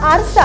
आरसा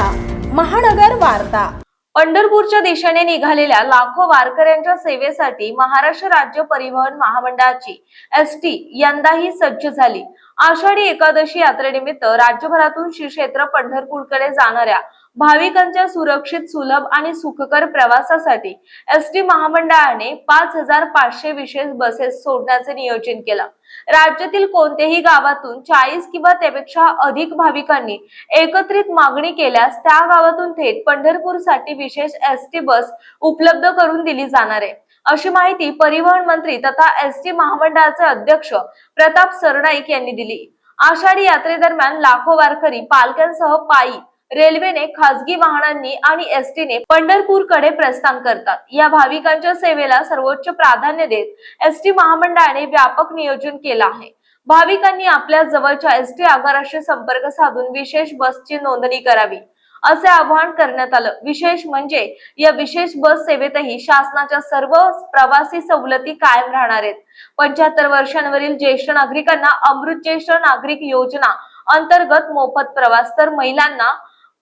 महानगर वार्ता। पंढरपूरच्या दिशेने निघालेल्या लाखो वारकऱ्यांच्या सेवेसाठी महाराष्ट्र राज्य परिवहन महामंडळाची एसटी यंदाही सज्ज झाली। आषाढी एकादशी यात्रेनिमित्त राज्यभरातून श्री क्षेत्र पंढरपूरकडे जाणाऱ्या भाविकांच्या सुरक्षित, सुलभ आणि सुखकर प्रवासासाठी एसटी महामंडळाने 5500 विशेष बसेस सोडण्याचे नियोजन केलं। राज्यातील कोणत्याही गावातून 40 किंवा त्यापेक्षा अधिक भाविकांनी एकत्रित मागणी केल्यास त्या गावातून थेट पंढरपूरसाठी विशेष एसटी बस उपलब्ध करून दिली जाणार आहे, अशी माहिती परिवहन मंत्री तथा एसटी महामंडळाचे अध्यक्ष प्रताप सरनाईक यांनी दिली। आषाढी यात्रेदरम्यान लाखो वारकरी पालख्यांसह पायी, रेल्वेने, खासगी वाहनांनी आणि एसटीने पंढरपूरकडे प्रस्थान करतात। या भाविकांच्या सेवेला सर्वोच्च प्राधान्य देत एसटी महामंडळाने व्यापक नियोजन केलं आहे। भाविकांनी आपल्या जवळच्या एसटी आगाराशी संपर्क साधून विशेष बसची नोंदणी करावी, असे आवाहन करण्यात आलं। विशेष म्हणजे या विशेष बस सेवेतही शासनाच्या सर्व प्रवासी सवलती कायम राहणार आहेत। 75 वर्षांवरील ज्येष्ठ नागरिकांना अमृत ज्येष्ठ नागरिक योजना अंतर्गत मोफत प्रवास, तर महिलांना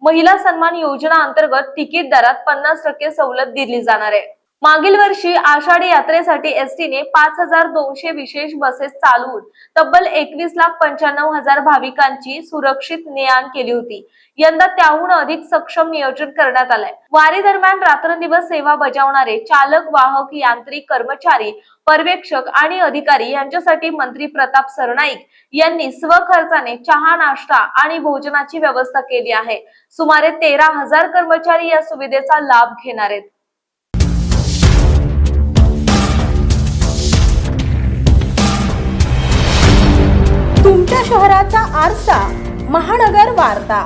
महिला सन्मान योजना अंतर्गत तिकीट दरात 50% सवलत दिली जाणार आहे। मागील वर्षी आषाढी यात्रेसाठी एसटीने 5200 विशेष बसेस चालवून तब्बल 21,95,000 भाविकांची सुरक्षित ने-आण केली होती। यंदा त्याहून अधिक सक्षम नियोजन करण्यात आलंय। वारी दरम्यान रात्रंदिवस सेवा बजावणारे चालक, वाहक, यांत्रिक, कर्मचारी, पर्यवेक्षक आणि अधिकारी यांच्यासाठी मंत्री प्रताप सरनाईक यांनी स्वखर्चाने चहा, नाश्ता आणि भोजनाची व्यवस्था केली आहे। सुमारे 13,000 कर्मचारी या सुविधेचा लाभ घेणार आहेत। तुमच्या शहराचा आरसा महानगर वार्ता।